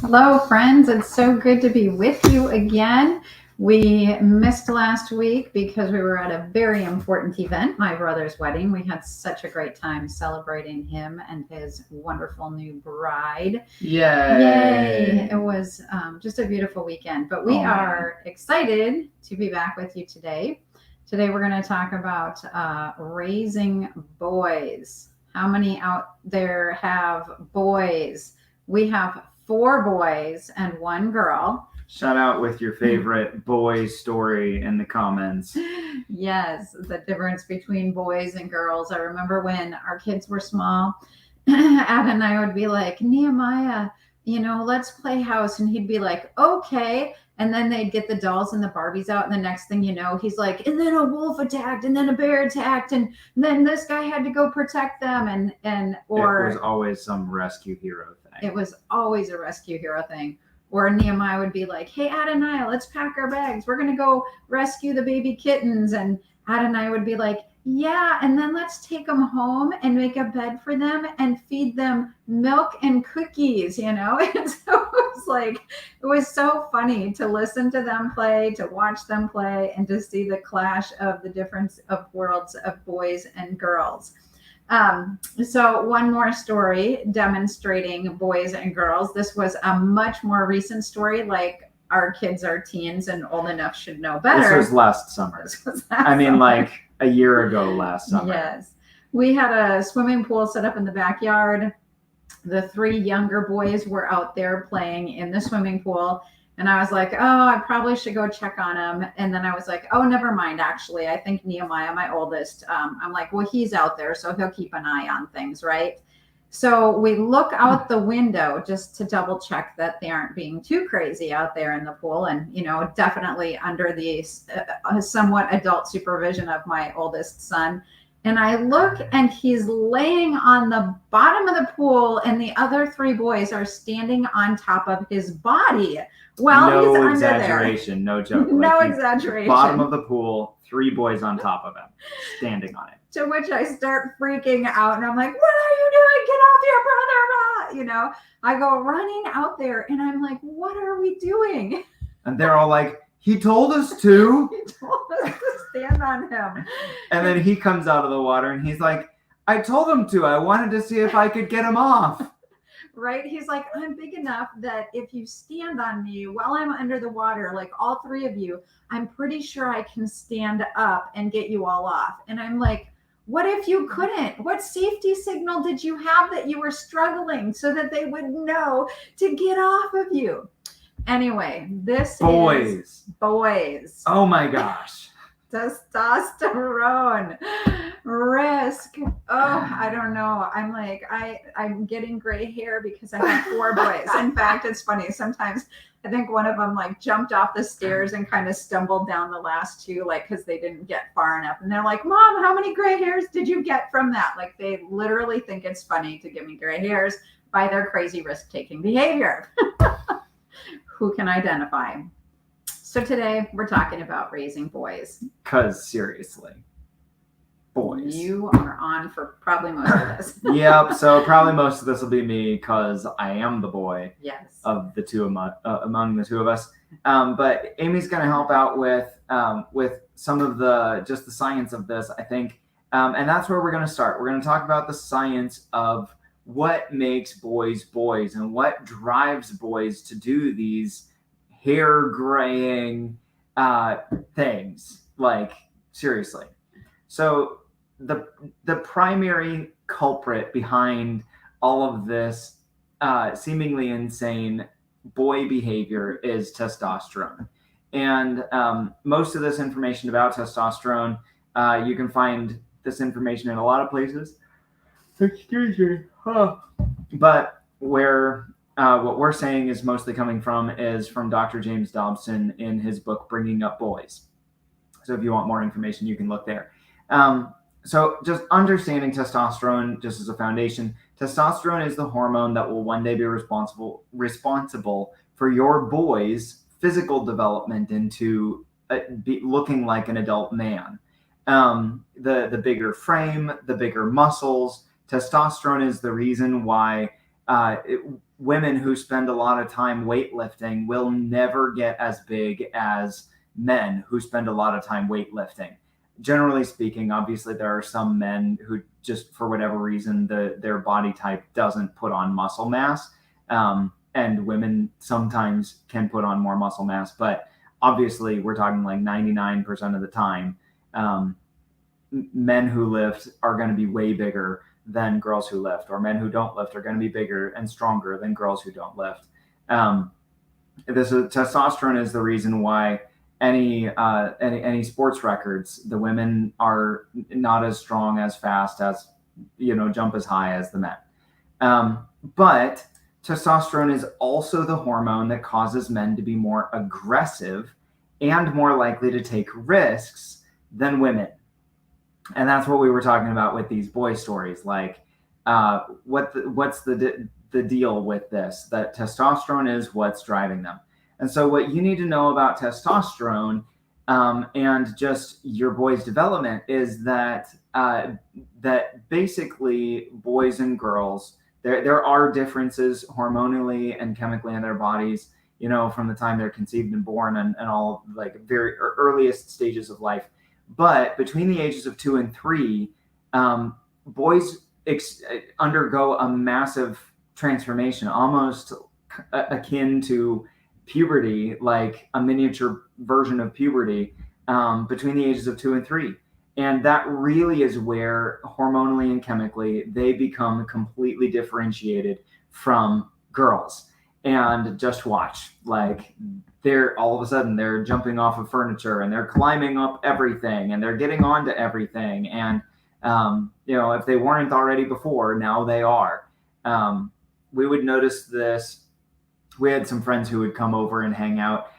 Hello, friends. It's so good to be with you again. We missed last week because we were at a very important event, my brother's wedding. We had such a great time celebrating him and his wonderful new bride. Yay! It was just a beautiful weekend. But we are excited to be back with you today. Today, we're going to talk about raising boys. How many out there have boys? We have four boys and one girl. Shout out with your favorite boy story in the comments. Yes, the difference between boys and girls. I remember when our kids were small, Adam and I would be like, Nehemiah, let's play house. And he'd be like, okay. And then they'd get the dolls and the Barbies out. And the next thing you know, he's like, and then a wolf attacked, and then a bear attacked, and then this guy had to go protect them. Or it was always some rescue hero thing. It was always a rescue hero thing. Or Nehemiah would be like, hey, Adonai, let's pack our bags. We're going to go rescue the baby kittens. And Adonai would be like, yeah, and then let's take them home and make a bed for them and feed them milk and cookies, And so it was so funny to listen to them play, to watch them play, and to see the clash of the difference of worlds of boys and girls. So one more story demonstrating boys and girls. This was a much more recent story, like our kids are teens and old enough should know better. This was last summer. Like a year ago last summer. Yes. We had a swimming pool set up in the backyard. The three younger boys were out there playing in the swimming pool. And I was like, oh, I probably should go check on him. And then I was like, oh, never mind. Actually, I think Nehemiah, my oldest, I'm like, well, he's out there, so he'll keep an eye on things, right? So we look out the window just to double check that they aren't being too crazy out there in the pool. And, definitely under the somewhat adult supervision of my oldest son. And I look and he's laying on the bottom of the pool and the other three boys are standing on top of his body. Well, no he's exaggeration, under there. No joke. No exaggeration. Bottom of the pool, three boys on top of him, standing on it. To which I start freaking out and I'm like, what are you doing? Get off your brother. I go running out there and I'm like, what are we doing? And they're all like, he told us to. He told us to stand on him. And then he comes out of the water and he's like, I told him to. I wanted to see if I could get him off. Right? He's like, I'm big enough that if you stand on me while I'm under the water, like all three of you, I'm pretty sure I can stand up and get you all off. And I'm like, what if you couldn't? What safety signal did you have that you were struggling so that they would know to get off of you? Anyway, this is boys. Oh my gosh. Testosterone risk. Oh, I don't know. I'm like, I'm getting gray hair because I have four boys. In fact, it's funny. Sometimes I think one of them like jumped off the stairs and kind of stumbled down the last two, like, because they didn't get far enough. And they're like, Mom, how many gray hairs did you get from that? Like, they literally think it's funny to give me gray hairs by their crazy risk-taking behavior. Who can identify? So today we're talking about raising boys. Because seriously, boys. You are on for probably most of this. Yep. So probably most of this will be me because I am the boy. Yes. Of the two among the two of us. But Amy's going to help out with some of the science of this, I think. And that's where we're going to start. We're going to talk about the science of what makes boys boys and what drives boys to do these hair graying things. Like, seriously. So the primary culprit behind all of this seemingly insane boy behavior is testosterone. And most of this information about testosterone, you can find this information in a lot of places. Excuse me. But where what we're saying is mostly coming from is from Dr. James Dobson in his book, Bringing Up Boys. So if you want more information, you can look there. So just understanding testosterone just as a foundation, testosterone is the hormone that will one day be responsible for your boy's physical development into looking like an adult man. The bigger frame, the bigger muscles. Testosterone is the reason why women who spend a lot of time weightlifting will never get as big as men who spend a lot of time weightlifting. Generally speaking, obviously there are some men who just for whatever reason their body type doesn't put on muscle mass, and women sometimes can put on more muscle mass, but obviously we're talking like 99% of the time, men who lift are going to be way bigger than girls who lift, or men who don't lift are going to be bigger and stronger than girls who don't lift. Testosterone is the reason why any sports records, the women are not as strong, as fast, as jump as high as the men. But testosterone is also the hormone that causes men to be more aggressive and more likely to take risks than women. And that's what we were talking about with these boy stories. Like, what's the deal with this? That testosterone is what's driving them. And so what you need to know about testosterone and just your boy's development is that that basically boys and girls, there are differences hormonally and chemically in their bodies, from the time they're conceived and born and all like very earliest stages of life. But between the ages of 2 and 3, boys undergo a massive transformation, almost akin to puberty, like a miniature version of puberty, between the ages of 2 and 3. And that really is where hormonally and chemically they become completely differentiated from girls. And just watch, like, they're all of a sudden they're jumping off of furniture and they're climbing up everything and they're getting onto everything. And, if they weren't already before, now they are. We would notice this. We had some friends who would come over and hang out.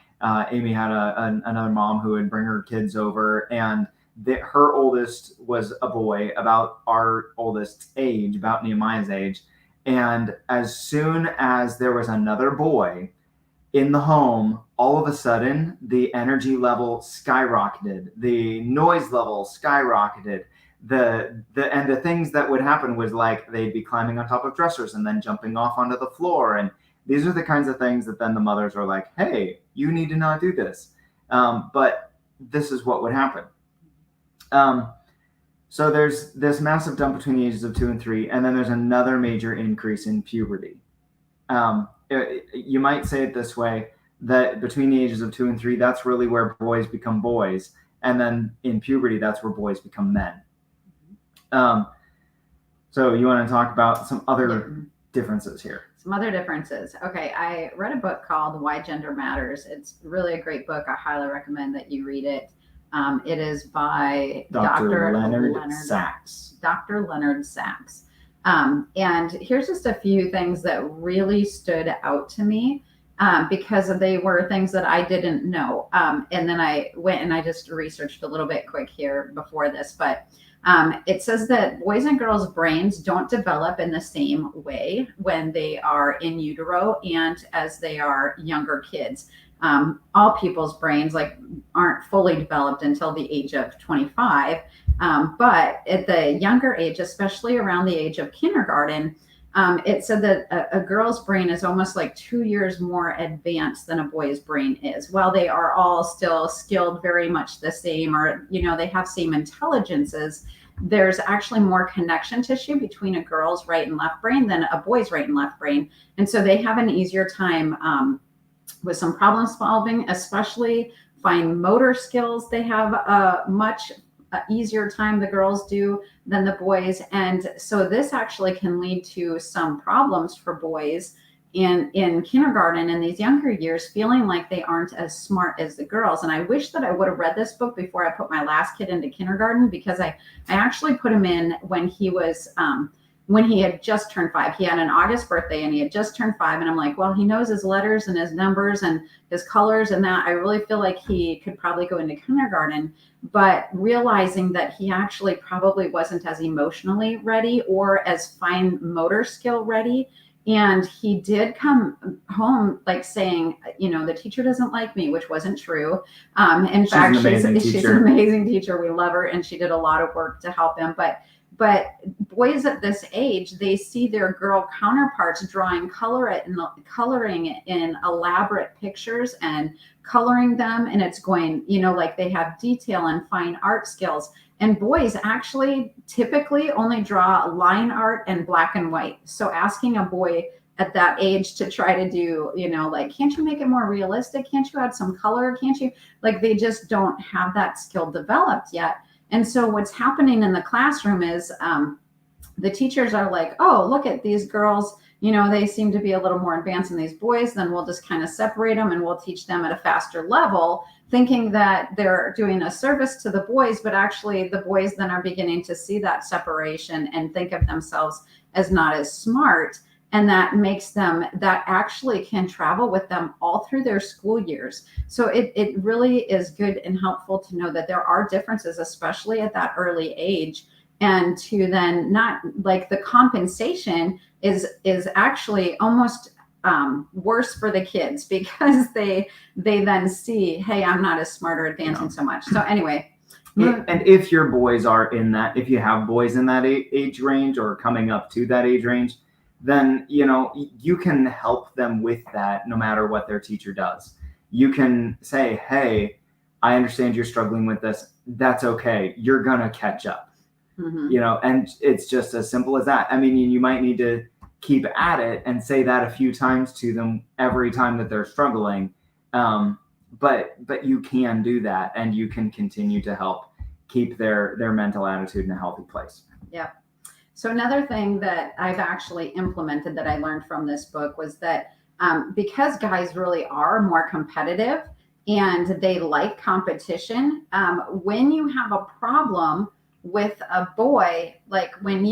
Amy had another mom who would bring her kids over, and her oldest was a boy about our oldest age, about Nehemiah's age. And as soon as there was another boy in the home, all of a sudden the energy level skyrocketed, the noise level skyrocketed. The things that would happen was like they'd be climbing on top of dressers and then jumping off onto the floor. And these are the kinds of things that then the mothers are like, hey, you need to not do this. But this is what would happen. So there's this massive dump between the ages of 2 and 3, and then there's another major increase in puberty. You might say it this way, that between the ages of 2 and 3, that's really where boys become boys. And then in puberty, that's where boys become men. So you want to talk about some other differences here? Some other differences. Okay, I read a book called Why Gender Matters. It's really a great book. I highly recommend that you read it. It is by Dr. Leonard Sachs. Dr. Leonard Sachs. And here's just a few things that really stood out to me because they were things that I didn't know. And then I went and I just researched a little bit quick here before this, but it says that boys and girls' brains don't develop in the same way when they are in utero and as they are younger kids. All people's brains aren't fully developed until the age of 25. But at the younger age, especially around the age of kindergarten, it said that a girl's brain is almost like 2 years more advanced than a boy's brain is. While they are all still skilled very much the same, or, they have same intelligences, there's actually more connection tissue between a girl's right and left brain than a boy's right and left brain. And so they have an easier time with some problem solving, especially fine motor skills. They have a much easier time, the girls do, than the boys. And so this actually can lead to some problems for boys in kindergarten in these younger years, feeling like they aren't as smart as the girls. And I wish that I would have read this book before I put my last kid into kindergarten, because I actually put him in when he was when he had just turned 5. He had an August birthday and he had just turned 5. And I'm like, well, he knows his letters and his numbers and his colors and that. I really feel like he could probably go into kindergarten, but realizing that he actually probably wasn't as emotionally ready or as fine motor skill ready. And he did come home saying, the teacher doesn't like me, which wasn't true. In fact, she's an amazing teacher. We love her. And she did a lot of work to help him. But But boys at this age, they see their girl counterparts drawing coloring it in elaborate pictures and coloring them, and it's going, like they have detail and fine art skills. And boys actually typically only draw line art and black and white. So asking a boy at that age to try to do, like, can't you make it more realistic? Can't you add some color? Can't you? Like, they just don't have that skill developed yet. And so what's happening in the classroom is the teachers are like, oh, look at these girls, they seem to be a little more advanced than these boys. Then we'll just kind of separate them and we'll teach them at a faster level, thinking that they're doing a service to the boys. But actually the boys then are beginning to see that separation and think of themselves as not as smart. And that makes them, that actually can travel with them all through their school years. So it really is good and helpful to know that there are differences, especially at that early age. And to then not, like, the compensation is actually almost worse for the kids, because they then see, hey, I'm not as smart or advancing so much. So anyway. And if your boys are in that, if you have boys in that age range or coming up to that age range, then, you can help them with that no matter what their teacher does. You can say, hey, I understand you're struggling with this. That's okay. You're going to catch up. And it's just as simple as that. I mean, you might need to keep at it and say that a few times to them every time that they're struggling. But you can do that, and you can continue to help keep their mental attitude in a healthy place. Yeah. So another thing that I've actually implemented that I learned from this book was that because guys really are more competitive and they like competition, when you have a problem with a boy, like when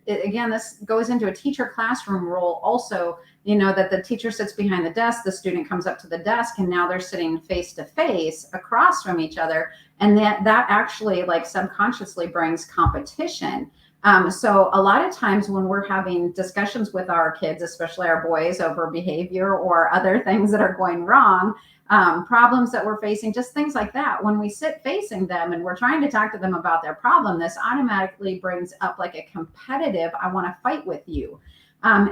again, this goes into a teacher classroom role also, that the teacher sits behind the desk, the student comes up to the desk, and now they're sitting face to face across from each other. And that actually, like, subconsciously brings competition. So a lot of times when we're having discussions with our kids, especially our boys, over behavior or other things that are going wrong, problems that we're facing, just things like that, when we sit facing them and we're trying to talk to them about their problem, this automatically brings up like a competitive, I want to fight with you.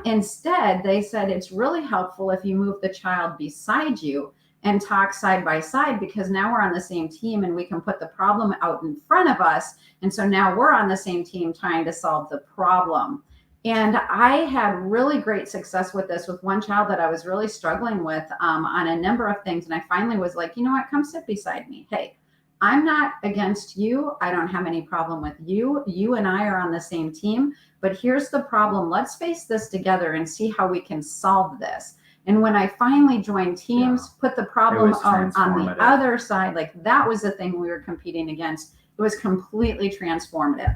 Instead, they said it's really helpful if you move the child beside you and talk side by side, because now we're on the same team and we can put the problem out in front of us. And so now we're on the same team trying to solve the problem. And I had really great success with this with one child that I was really struggling with on a number of things. And I finally was like, you know what, come sit beside me. Hey, I'm not against you. I don't have any problem with you. You and I are on the same team, but here's the problem. Let's face this together and see how we can solve this. And when I finally joined teams, put the problem on the other side, like that was the thing we were competing against. It was completely transformative.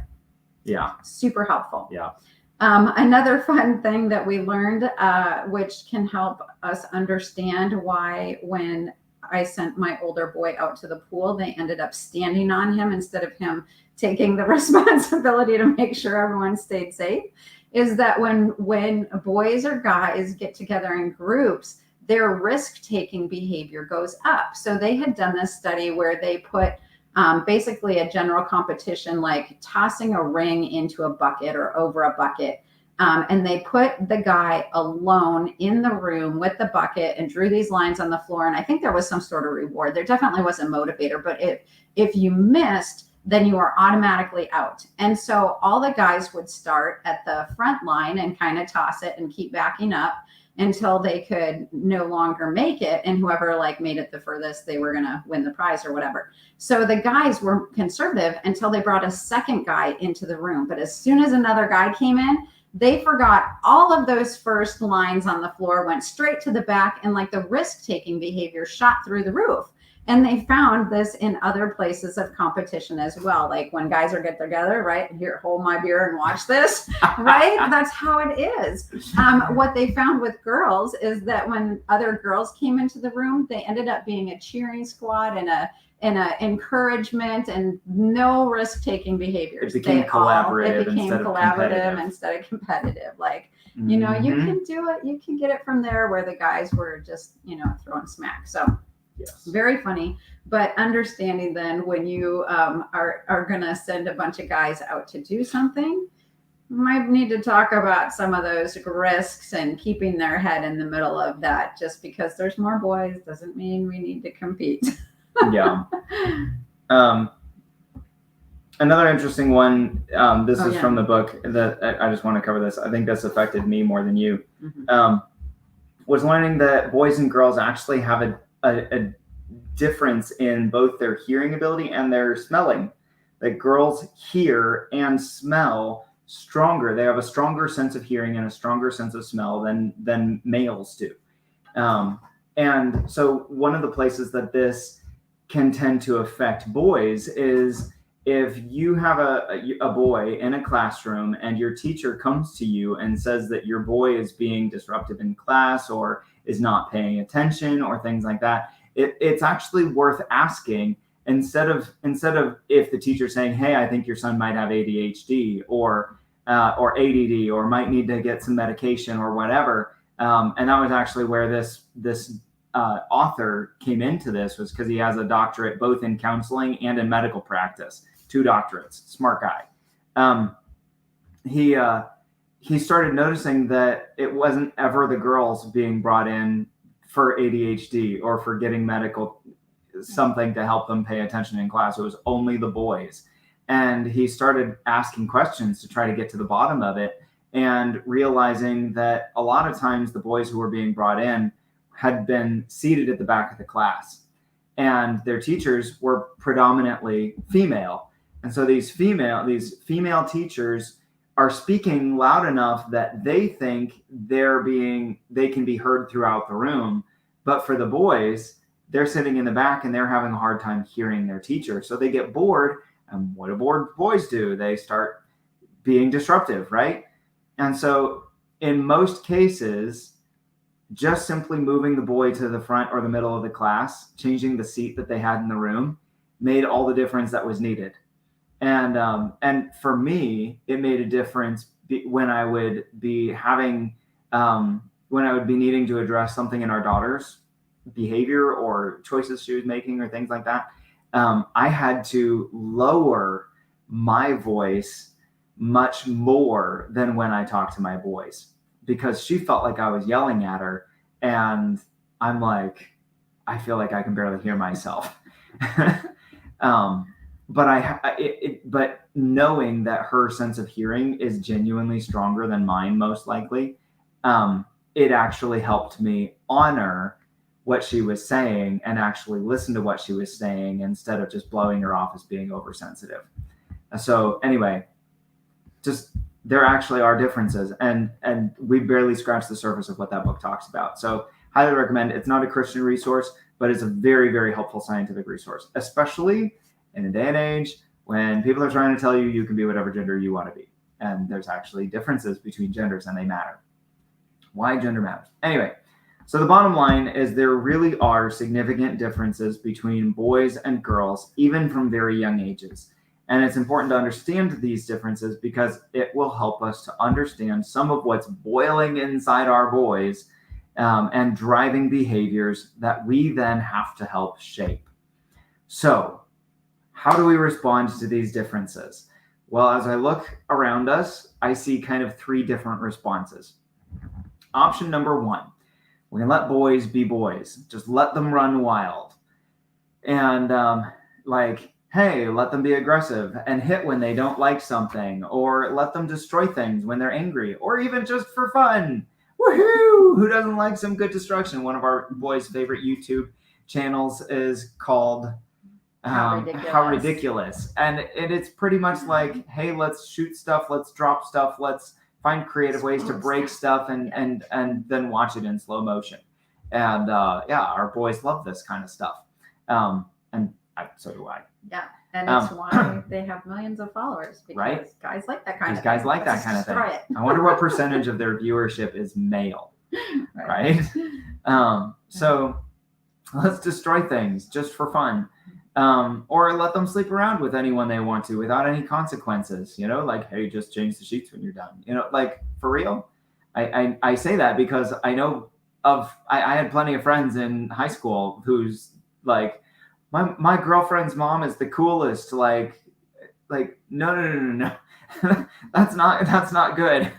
Yeah. Super helpful. Yeah. Another fun thing that we learned, which can help us understand why when I sent my older boy out to the pool, they ended up standing on him instead of him taking the responsibility to make sure everyone stayed safe, is that when boys or guys get together in groups, their risk-taking behavior goes up. So they had done this study where they put basically a general competition, like tossing a ring into a bucket or over a bucket. And they put the guy alone in the room with the bucket and drew these lines on the floor. And I think there was some sort of reward. There definitely was a motivator, but if you missed, then you are automatically out. And so all the guys would start at the front line and kind of toss it and keep backing up until they could no longer make it. And whoever like made it the furthest, they were going to win the prize or whatever. So the guys were conservative until they brought a second guy into the room. But as soon as another guy came in, they forgot all of those first lines on the floor, went straight to the back, and like the risk-taking behavior shot through the roof. And they found this in other places of competition as well. Like when guys are get together, right? Here, hold my beer and watch this, right? That's how it is. What they found with girls is that when other girls came into the room, they ended up being a cheering squad and a encouragement and no risk-taking behaviors. It became collaborative instead of competitive. Like, you can do it. You can get it from there, where the guys were just, throwing smack. So Yes. Very funny. But understanding then when you are going to send a bunch of guys out to do something, might need to talk about some of those risks and keeping their head in the middle of that. Just because there's more boys doesn't mean we need to compete. Yeah. Another interesting one. This is from the book that I just want to cover this. I think this affected me more than you. Was learning that boys and girls actually have a difference in both their hearing ability and their smelling. That girls hear and smell stronger. They have a stronger sense of hearing and a stronger sense of smell than males do. And so one of the places that this can tend to affect boys is if you have a boy in a classroom and your teacher comes to you and says that your boy is being disruptive in class or is not paying attention or things like that, it's actually worth asking instead of if the teacher's saying, hey, I think your son might have ADHD or ADD or might need to get some medication or whatever. And that was actually where this author came into this, was because he has a doctorate both in counseling and in medical practice, 2 doctorates, smart guy. He started noticing that it wasn't ever the girls being brought in for ADHD or for getting medical something to help them pay attention in class. It was only the boys. And he started asking questions to try to get to the bottom of it, and realizing that a lot of times the boys who were being brought in had been seated at the back of the class, and their teachers were predominantly female. And so these female teachers are speaking loud enough that they think they can be heard throughout the room. But for the boys, they're sitting in the back and they're having a hard time hearing their teacher. So they get bored. And what do bored boys do? They start being disruptive, right? And so in most cases, just simply moving the boy to the front or the middle of the class, changing the seat that they had in the room, made all the difference that was needed. And for me, it made a difference when I would be needing to address something in our daughter's behavior or choices she was making or things like that. I had to lower my voice much more than when I talked to my boys, because she felt like I was yelling at her, and I'm like, I feel like I can barely hear myself. But knowing that her sense of hearing is genuinely stronger than mine, most likely, it actually helped me honor what she was saying and actually listen to what she was saying instead of just blowing her off as being oversensitive. So anyway, just there actually are differences, and we barely scratched the surface of what that book talks about. So highly recommend. It's not a Christian resource, but it's a very, very helpful scientific resource, especially in a day and age when people are trying to tell you you can be whatever gender you want to be. And there's actually differences between genders, and they matter. Why gender matters. Anyway, so the bottom line is there really are significant differences between boys and girls, even from very young ages. And it's important to understand these differences because it will help us to understand some of what's boiling inside our boys and driving behaviors that we then have to help shape. So, how do we respond to these differences? Well, as I look around us, I see kind of 3 different responses. Option number 1, we can let boys be boys. Just let them run wild. And hey, let them be aggressive and hit when they don't like something, or let them destroy things when they're angry, or even just for fun. Woohoo! Who doesn't like some good destruction? One of our boys' favorite YouTube channels is called How Ridiculous. And it's pretty much like, hey, let's shoot stuff, let's drop stuff, let's find creative ways to break stuff and then watch it in slow motion. And our boys love this kind of stuff. So do I. Yeah, and it's why they have millions of followers, because right? Guys like that kind of guys thing. like that kind of thing. I wonder what percentage of their viewership is male, right? So let's destroy things just for fun. Or let them sleep around with anyone they want to without any consequences, like, hey, just change the sheets when you're done, like, for real. I say that because I know I had plenty of friends in high school whose like my girlfriend's mom is the coolest. No. That's not good.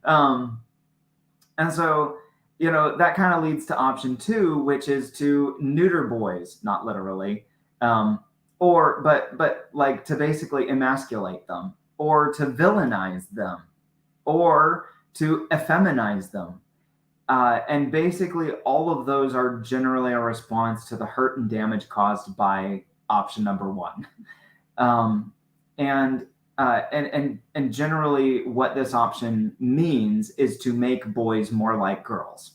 And so, that kind of leads to option 2, which is to neuter boys, not literally, but like to basically emasculate them, or to villainize them, or to effeminize them. And basically, all of those are generally a response to the hurt and damage caused by option number 1. And generally, what this option means is to make boys more like girls.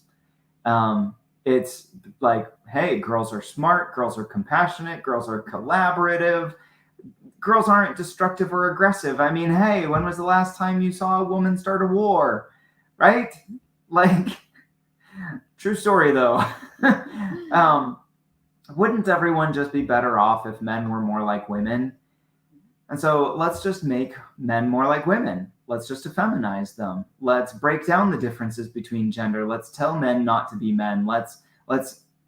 It's like, hey, girls are smart, girls are compassionate, girls are collaborative, girls aren't destructive or aggressive. I mean, hey, when was the last time you saw a woman start a war, right? Like, true story though. Wouldn't everyone just be better off if men were more like women? And so let's just make men more like women. Let's just effeminize them. Let's break down the differences between gender. Let's tell men not to be men. Let's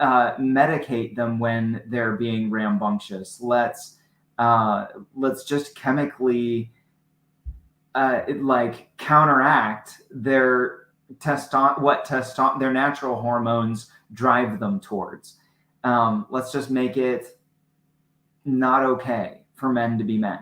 medicate them when they're being rambunctious. Let's just chemically counteract their their natural hormones drive them towards. Let's just make it not okay for men to be men.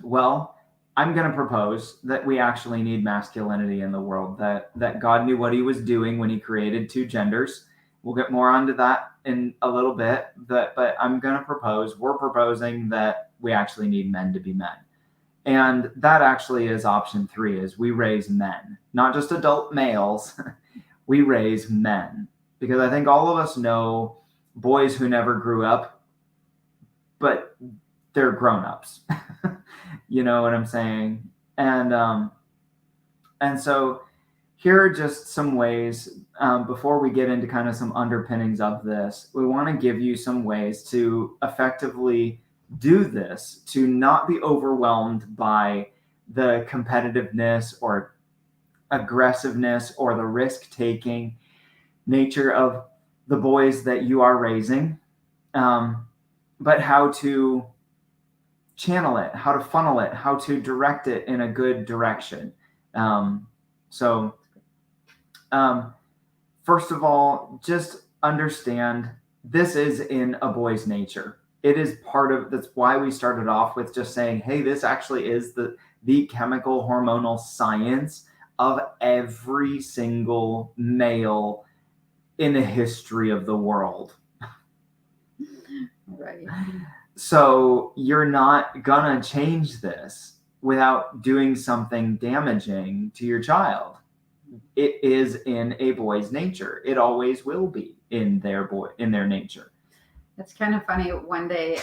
Well, I'm going to propose that we actually need masculinity in the world, that God knew what he was doing when he created 2 genders. We'll get more onto that in a little bit, but we're proposing that we actually need men to be men. And that actually is option 3, is we raise men, not just adult males. We raise men, because I think all of us know boys who never grew up, but they're grown-ups. You know what I'm saying? And so here are just some ways, before we get into kind of some underpinnings of this, we want to give you some ways to effectively do this, to not be overwhelmed by the competitiveness or aggressiveness or the risk-taking nature of the boys that you are raising, but how to channel it, how to funnel it, how to direct it in a good direction. First of all, just understand this is in a boy's nature. It is that's why we started off with just saying, hey, this actually is the chemical hormonal science of every single male in the history of the world. Right. So you're not gonna change this without doing something damaging to your child. It is in a boy's nature. It always will be in their nature. It's kind of funny. One day,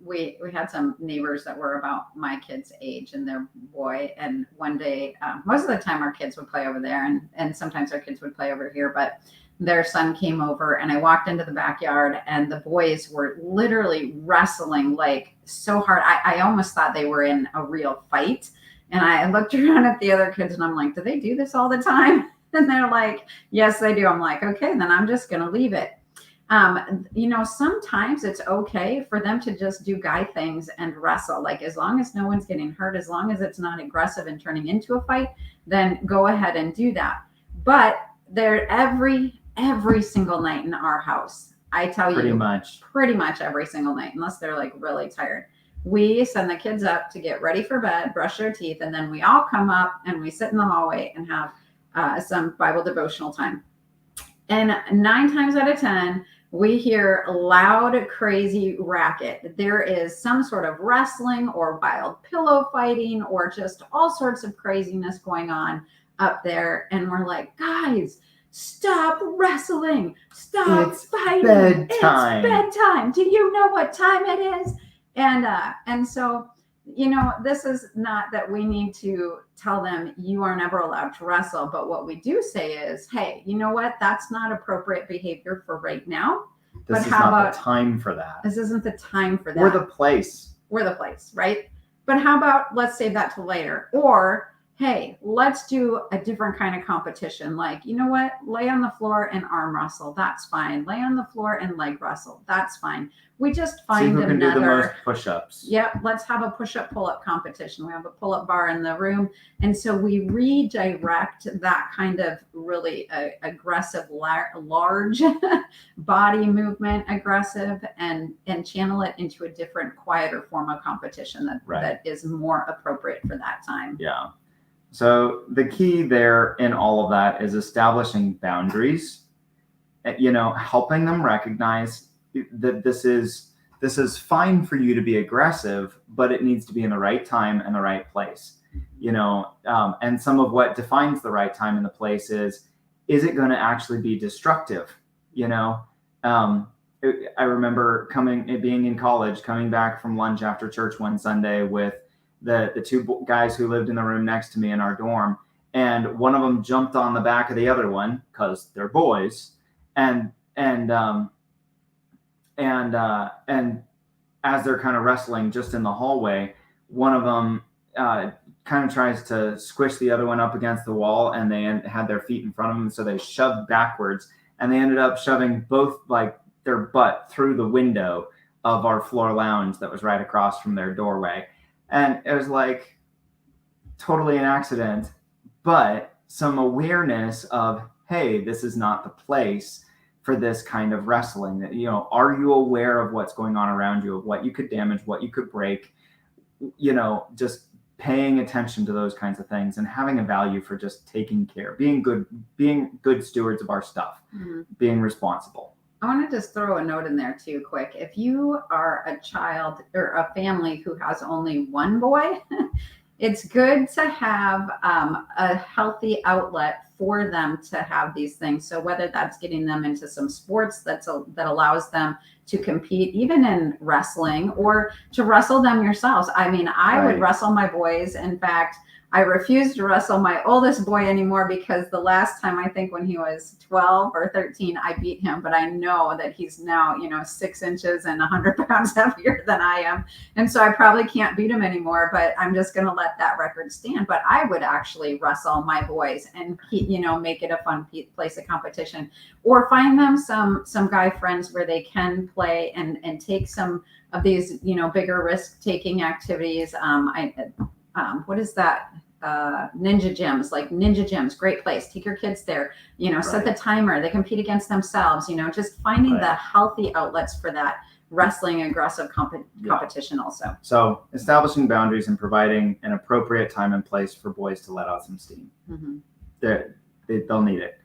we had some neighbors that were about my kid's age and their boy. And one day, most of the time our kids would play over there, and sometimes our kids would play over here. But their son came over, and I walked into the backyard, and the boys were literally wrestling like so hard. I almost thought they were in a real fight. And I looked around at the other kids, and I'm like, do they do this all the time? And they're like, yes, they do. I'm like, okay, then I'm just going to leave it. Sometimes it's okay for them to just do guy things and wrestle. Like, as long as no one's getting hurt, as long as it's not aggressive and turning into a fight, then go ahead and do that. But they're every single night in our house. I tell pretty you, pretty much every single night, unless they're like really tired. We send the kids up to get ready for bed, brush their teeth, and then we all come up and we sit in the hallway and have some Bible devotional time. And 9 times out of 10, we hear loud, crazy racket. There is some sort of wrestling or wild pillow fighting or just all sorts of craziness going on up there. And we're like, guys, stop wrestling. Stop fighting. Bedtime. It's bedtime. Do you know what time it is? And so, this is not that we need to tell them you are never allowed to wrestle. But what we do say is, hey, you know what? That's not appropriate behavior for right now. This is not the time for that. This isn't the time for that. We're the place. We're the place, right? But how about let's save that till later? Or, hey, let's do a different kind of competition. Like, you know what? Lay on the floor and arm wrestle. That's fine. Lay on the floor and leg wrestle. That's fine. We just See find who can do the most another. push-ups. Yep, let's have a push-up, pull-up competition. We have a pull-up bar in the room, and so we redirect that kind of really aggressive, large body movement, aggressive, and channel it into a different, quieter form of competition that is more appropriate for that time. Yeah. So the key there in all of that is establishing boundaries. Helping them recognize that this is fine for you to be aggressive, but it needs to be in the right time and the right place. And some of what defines the right time and the place is it going to actually be destructive? I remember being in college, coming back from lunch after church one Sunday with the two guys who lived in the room next to me in our dorm, and one of them jumped on the back of the other one because they're boys, and as they're kind of wrestling just in the hallway, one of them kind of tries to squish the other one up against the wall, and they had their feet in front of them, so they shoved backwards, and they ended up shoving both like their butt through the window of our floor lounge that was right across from their doorway. And it was like totally an accident, but some awareness of, hey, this is not the place for this kind of wrestling. That, are you aware of what's going on around you, of what you could damage, what you could break, just paying attention to those kinds of things and having a value for just taking care, being good stewards of our stuff, being responsible. I want to just throw a note in there too, quick. If you are a child or a family who has only one boy, it's good to have a healthy outlet for them to have these things. So whether that's getting them into some sports that allows them to compete, even in wrestling, or to wrestle them yourselves. I mean, I would wrestle my boys. In fact, I refuse to wrestle my oldest boy anymore because the last time, I think when he was 12 or 13, I beat him. But I know that he's now, 6 inches and 100 pounds heavier than I am. And so I probably can't beat him anymore, but I'm just going to let that record stand. But I would actually wrestle my boys and, make it a fun place of competition, or find them some guy friends where they can play and take some of these, bigger risk taking activities. What is that? Ninja gyms, great place. Take your kids there, set the timer. They compete against themselves, just finding the healthy outlets for that wrestling aggressive competition also. So establishing boundaries and providing an appropriate time and place for boys to let out some steam. They'll need it.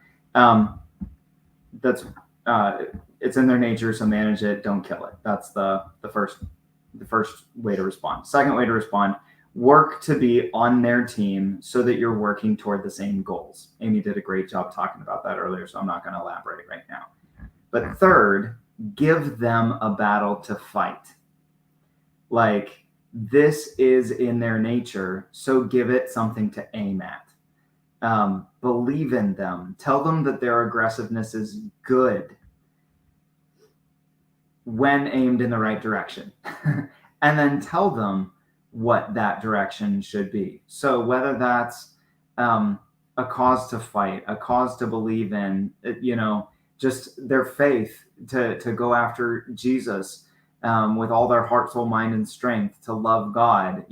It's in their nature, so manage it, don't kill it. That's the first way to respond. Second way to respond: work to be on their team so that you're working toward the same goals. Amy did a great job talking about that earlier, so I'm not going to elaborate right now. But third, give them a battle to fight. Like, this is in their nature, so give it something to aim at. Believe in them. Tell them that their aggressiveness is good when aimed in the right direction. And then tell them what that direction should be. So whether that's a cause to fight, a cause to believe in, just their faith to go after Jesus with all their heart, soul, mind, and strength, to love God,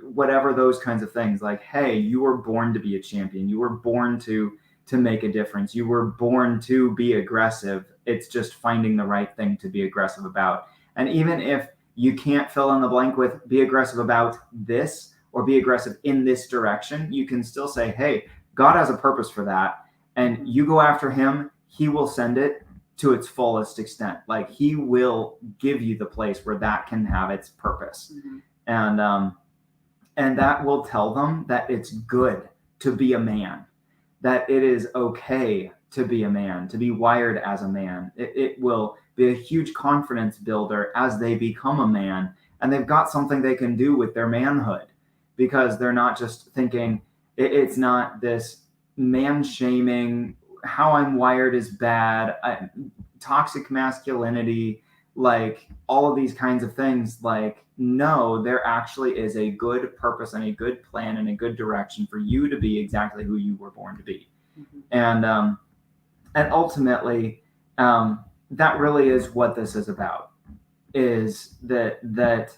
whatever those kinds of things. Like, hey, you were born to be a champion. You were born to make a difference. You were born to be aggressive. It's just finding the right thing to be aggressive about. And even if you can't fill in the blank with be aggressive about this or be aggressive in this direction, you can still say, hey, God has a purpose for that. And you go after him, he will send it to its fullest extent. Like, he will give you the place where that can have its purpose. And that will tell them that it's good to be a man, that it is okay to be a man, to be wired as a man. It will be a huge confidence builder as they become a man, and they've got something they can do with their manhood, because they're not just thinking, it's not this man shaming, how I'm wired is bad, toxic masculinity, like all of these kinds of things. Like, no, there actually is a good purpose and a good plan and a good direction for you to be exactly who you were born to be. And ultimately, that really is what this is about. Is that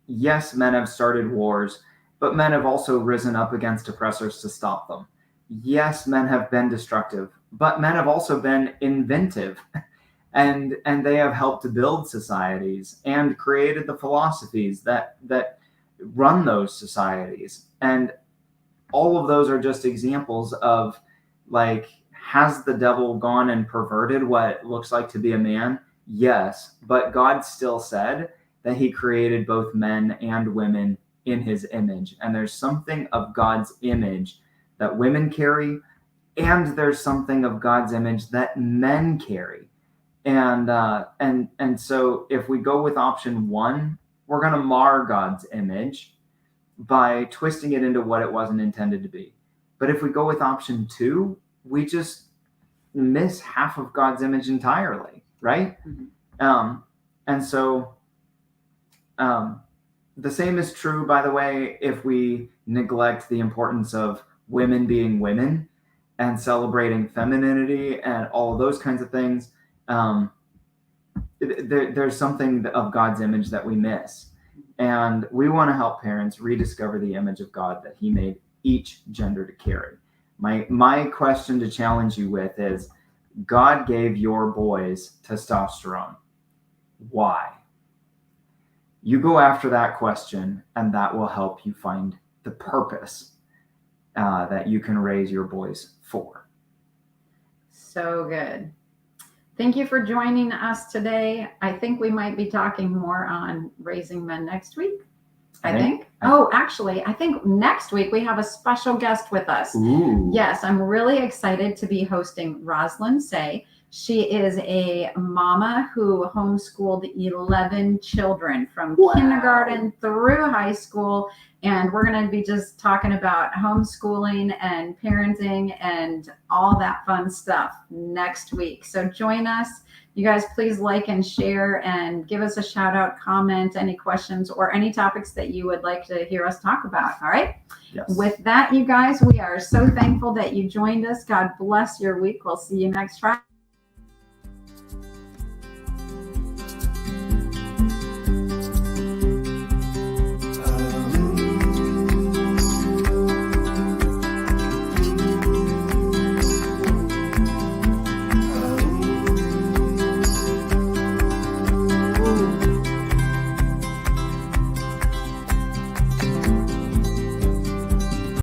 yes, men have started wars, but men have also risen up against oppressors to stop them. Yes, men have been destructive, but men have also been inventive, and they have helped to build societies and created the philosophies that run those societies. And all of those are just examples of, like, has the devil gone and perverted what it looks like to be a man? Yes, but God still said that he created both men and women in his image. And there's something of God's image that women carry, and there's something of God's image that men carry. And so if we go with option one, we're going to mar God's image by twisting it into what it wasn't intended to be. But if we go with option two, we just miss half of God's image entirely, right? And so the same is true, by the way, if we neglect the importance of women being women and celebrating femininity and all of those kinds of things. There's something of God's image that we miss. And we want to help parents rediscover the image of God that he made each gender to carry. My question to challenge you with is, God gave your boys testosterone. Why? You go after that question, and that will help you find the purpose that you can raise your boys for. So good. Thank you for joining us today. I think we might be talking more on raising men next week. I think. Actually, I think next week we have a special guest with us. Ooh. Yes, I'm really excited to be hosting Rosalind Say. She is a mama who homeschooled 11 children from kindergarten through high school. And we're going to be just talking about homeschooling and parenting and all that fun stuff next week. So join us. You guys, please like and share and give us a shout out, comment, any questions or any topics that you would like to hear us talk about. All right. Yes. With that, you guys, we are so thankful that you joined us. God bless your week. We'll see you next Friday.